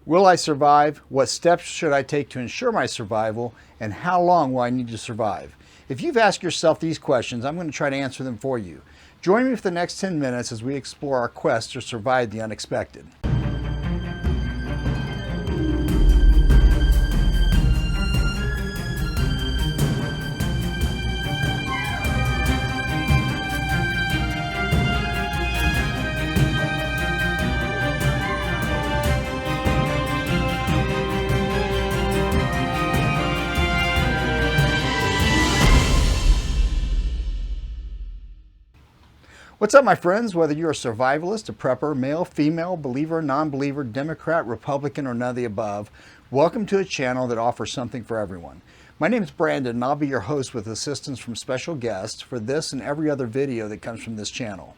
Will I survive? What steps should I take to ensure my survival? And how long will I need to survive? If you've asked yourself these questions, I'm going to try to answer them for you. Join me for the next 10 minutes as we explore our quest to survive the unexpected. What's up, my friends? Whether you're a survivalist, a prepper, male, female, believer, non-believer, Democrat, Republican, or none of the above, welcome to a channel that offers something for everyone. My name is Brandon, and I'll be your host with assistance from special guests for this and every other video that comes from this channel.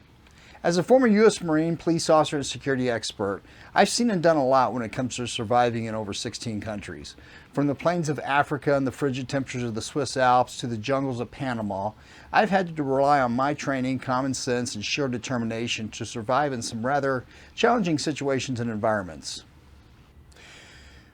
As a former U.S. Marine, police officer, and security expert, I've seen and done a lot when it comes to surviving in over 16 countries. From the plains of Africa and the frigid temperatures of the Swiss Alps to the jungles of Panama, I've had to rely on my training, common sense, and sheer determination to survive in some rather challenging situations and environments.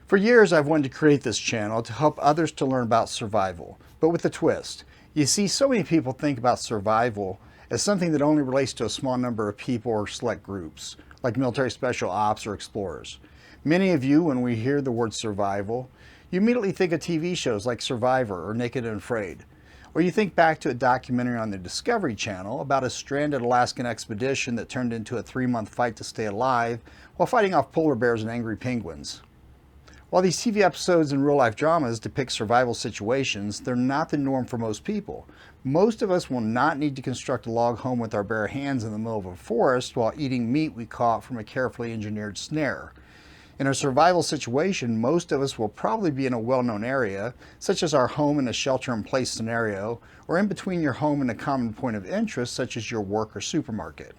For years, I've wanted to create this channel to help others to learn about survival, but with a twist. You see, so many people think about survival as something that only relates to a small number of people or select groups, like military special ops or explorers. Many of you, when we hear the word survival, you immediately think of TV shows like Survivor or Naked and Afraid. Or you think back to a documentary on the Discovery Channel about a stranded Alaskan expedition that turned into a 3-month fight to stay alive while fighting off polar bears and angry penguins. While these TV episodes and real-life dramas depict survival situations, they're not the norm for most people. Most of us will not need to construct a log home with our bare hands in the middle of a forest while eating meat we caught from a carefully engineered snare. In a survival situation, most of us will probably be in a well-known area, such as our home in a shelter-in-place scenario, or in between your home and a common point of interest, such as your work or supermarket.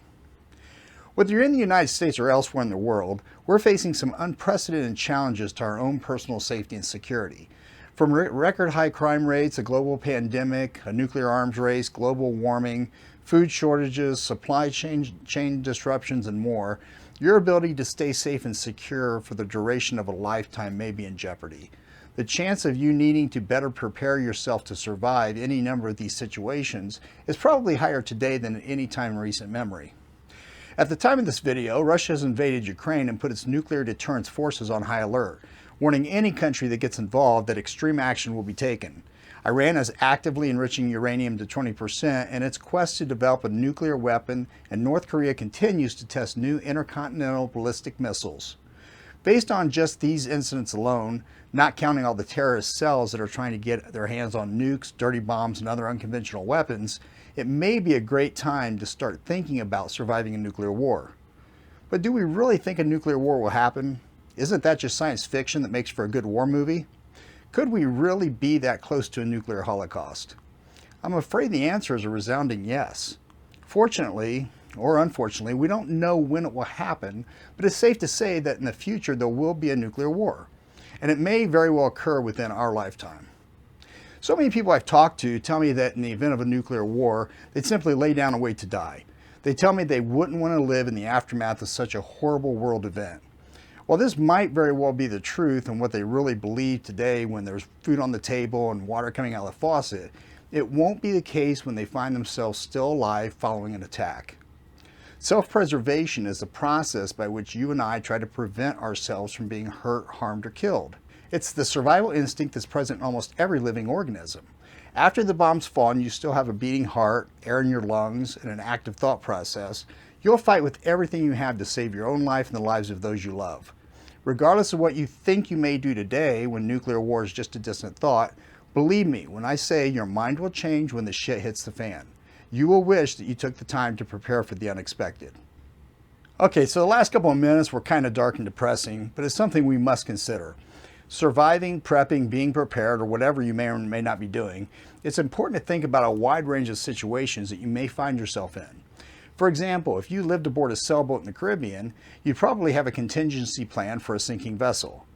Whether you're in the United States or elsewhere in the world, we're facing some unprecedented challenges to our own personal safety and security. From record high crime rates, a global pandemic, a nuclear arms race, global warming, food shortages, supply chain disruptions, and more, your ability to stay safe and secure for the duration of a lifetime may be in jeopardy. The chance of you needing to better prepare yourself to survive any number of these situations is probably higher today than at any time in recent memory. At the time of this video, Russia has invaded Ukraine and put its nuclear deterrence forces on high alert, warning any country that gets involved that extreme action will be taken. Iran is actively enriching uranium to 20% in its quest to develop a nuclear weapon, and North Korea continues to test new intercontinental ballistic missiles. Based on just these incidents alone, not counting all the terrorist cells that are trying to get their hands on nukes, dirty bombs, and other unconventional weapons, it may be a great time to start thinking about surviving a nuclear war. But do we really think a nuclear war will happen? Isn't that just science fiction that makes for a good war movie? Could we really be that close to a nuclear holocaust? I'm afraid the answer is a resounding yes. Fortunately, or unfortunately, we don't know when it will happen, but it's safe to say that in the future there will be a nuclear war, and it may very well occur within our lifetime. So many people I've talked to tell me that in the event of a nuclear war, they'd simply lay down and wait to die. They tell me they wouldn't want to live in the aftermath of such a horrible world event. While this might very well be the truth and what they really believe today when there's food on the table and water coming out of the faucet, it won't be the case when they find themselves still alive following an attack. Self-preservation is the process by which you and I try to prevent ourselves from being hurt, harmed, or killed. It's the survival instinct that's present in almost every living organism. After the bombs fall and you still have a beating heart, air in your lungs, and an active thought process, you'll fight with everything you have to save your own life and the lives of those you love. Regardless of what you think you may do today when nuclear war is just a distant thought, believe me when I say your mind will change when the shit hits the fan. You will wish that you took the time to prepare for the unexpected. Okay, so the last couple of minutes were kind of dark and depressing, but it's something we must consider. Surviving, prepping, being prepared, or whatever you may or may not be doing, it's important to think about a wide range of situations that you may find yourself in. For example, if you lived aboard a sailboat in the Caribbean, you'd probably have a contingency plan for a sinking vessel.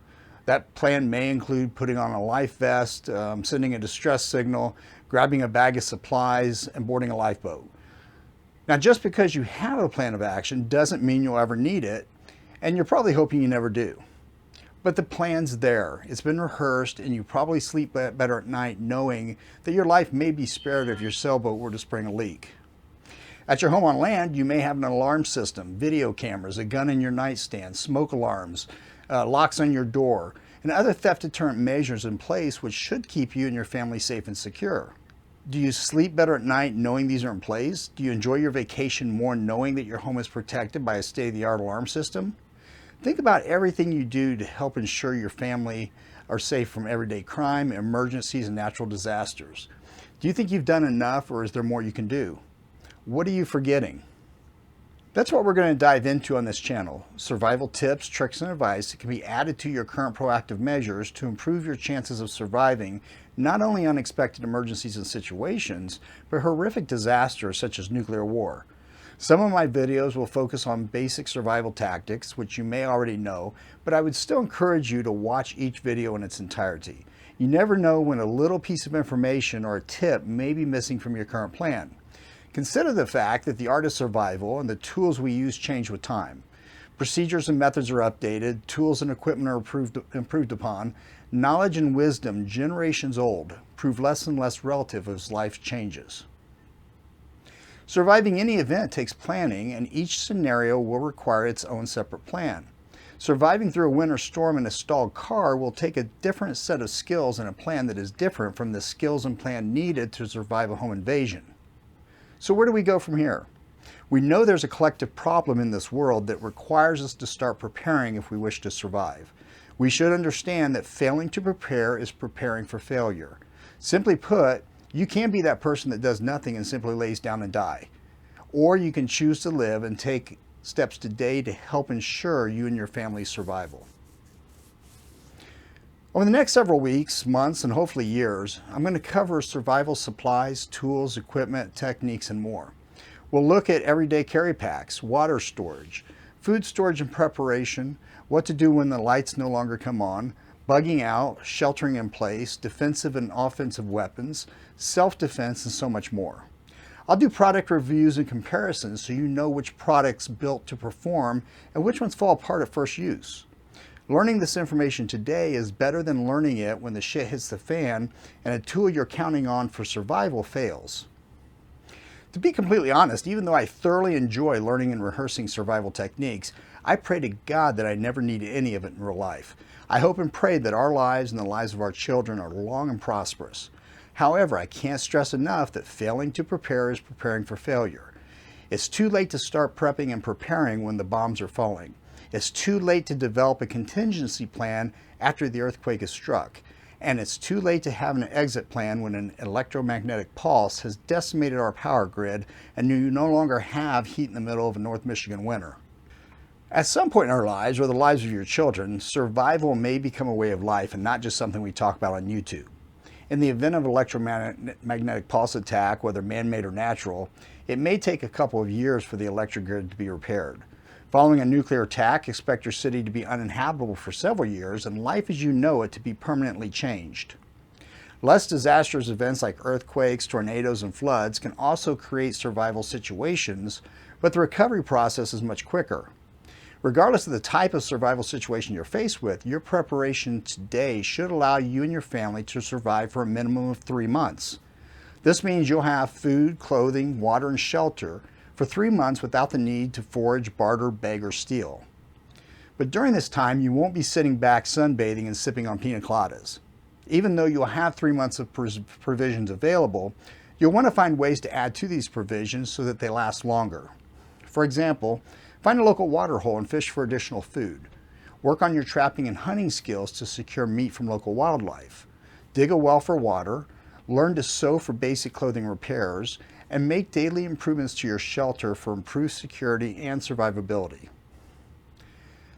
That plan may include putting on a life vest, sending a distress signal, grabbing a bag of supplies, and boarding a lifeboat. Now, just because you have a plan of action doesn't mean you'll ever need it, and you're probably hoping you never do. But the plan's there. It's been rehearsed, and you probably sleep better at night knowing that your life may be spared if your sailboat were to spring a leak. At your home on land, you may have an alarm system, video cameras, a gun in your nightstand, smoke alarms, locks on your door, and other theft deterrent measures in place which should keep you and your family safe and secure. Do you sleep better at night knowing these are in place? Do you enjoy your vacation more knowing that your home is protected by a state-of-the-art alarm system? Think about everything you do to help ensure your family are safe from everyday crime, emergencies, and natural disasters. Do you think you've done enough, or is there more you can do? What are you forgetting? That's what we're going to dive into on this channel. Survival tips, tricks, and advice that can be added to your current proactive measures to improve your chances of surviving not only unexpected emergencies and situations, but horrific disasters such as nuclear war. Some of my videos will focus on basic survival tactics, which you may already know, but I would still encourage you to watch each video in its entirety. You never know when a little piece of information or a tip may be missing from your current plan. Consider the fact that the art of survival and the tools we use change with time. Procedures and methods are updated, tools and equipment are improved upon, knowledge and wisdom, generations old, prove less and less relative as life changes. Surviving any event takes planning, and each scenario will require its own separate plan. Surviving through a winter storm in a stalled car will take a different set of skills and a plan that is different from the skills and plan needed to survive a home invasion. So where do we go from here? We know there's a collective problem in this world that requires us to start preparing if we wish to survive. We should understand that failing to prepare is preparing for failure. Simply put, you can be that person that does nothing and simply lays down and die. Or you can choose to live and take steps today to help ensure you and your family's survival. Over the next several weeks, months, and hopefully years, I'm going to cover survival supplies, tools, equipment, techniques, and more. We'll look at everyday carry packs, water storage, food storage and preparation, what to do when the lights no longer come on, bugging out, sheltering in place, defensive and offensive weapons, self-defense, and so much more. I'll do product reviews and comparisons so you know which products built to perform and which ones fall apart at first use. Learning this information today is better than learning it when the shit hits the fan and a tool you're counting on for survival fails. To be completely honest, even though I thoroughly enjoy learning and rehearsing survival techniques, I pray to God that I never need any of it in real life. I hope and pray that our lives and the lives of our children are long and prosperous. However, I can't stress enough that failing to prepare is preparing for failure. It's too late to start prepping and preparing when the bombs are falling. It's too late to develop a contingency plan after the earthquake is struck. And it's too late to have an exit plan when an electromagnetic pulse has decimated our power grid and you no longer have heat in the middle of a North Michigan winter. At some point in our lives, or the lives of your children, survival may become a way of life and not just something we talk about on YouTube. In the event of an electromagnetic pulse attack, whether man-made or natural, it may take a couple of years for the electric grid to be repaired. Following a nuclear attack, expect your city to be uninhabitable for several years and life as you know it to be permanently changed. Less disastrous events like earthquakes, tornadoes, and floods can also create survival situations, but the recovery process is much quicker. Regardless of the type of survival situation you're faced with, your preparation today should allow you and your family to survive for a minimum of 3 months. This means you'll have food, clothing, water, and shelter for 3 months without the need to forage, barter, beg, or steal. But during this time, you won't be sitting back sunbathing and sipping on pina coladas. Even though you'll have 3 months of provisions available, you'll want to find ways to add to these provisions so that they last longer. For example, find a local water hole and fish for additional food. Work on your trapping and hunting skills to secure meat from local wildlife. Dig a well for water, learn to sew for basic clothing repairs, and make daily improvements to your shelter for improved security and survivability.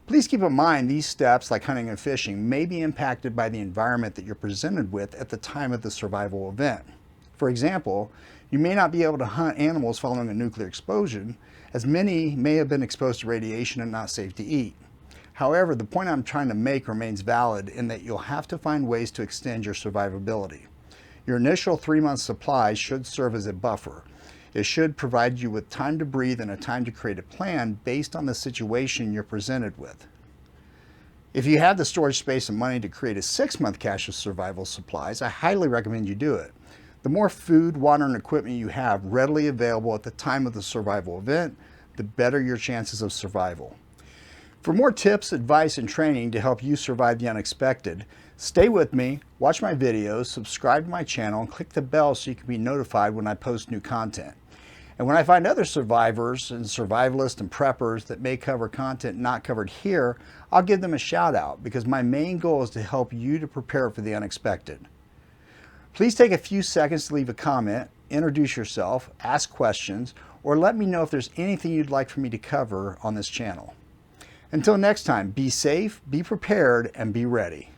Please keep in mind these steps, like hunting and fishing, may be impacted by the environment that you're presented with at the time of the survival event. For example, you may not be able to hunt animals following a nuclear explosion, as many may have been exposed to radiation and not safe to eat. However, the point I'm trying to make remains valid in that you'll have to find ways to extend your survivability. Your initial 3-month supply should serve as a buffer. It should provide you with time to breathe and a time to create a plan based on the situation you're presented with. If you have the storage space and money to create a 6-month cache of survival supplies, I highly recommend you do it. The more food, water, and equipment you have readily available at the time of the survival event, the better your chances of survival. For more tips, advice, and training to help you survive the unexpected, stay with me, watch my videos, subscribe to my channel, and click the bell so you can be notified when I post new content. And when I find other survivors and survivalists and preppers that may cover content not covered here, I'll give them a shout out because my main goal is to help you to prepare for the unexpected. Please take a few seconds to leave a comment, introduce yourself, ask questions, or let me know if there's anything you'd like for me to cover on this channel. Until next time, be safe, be prepared, and be ready.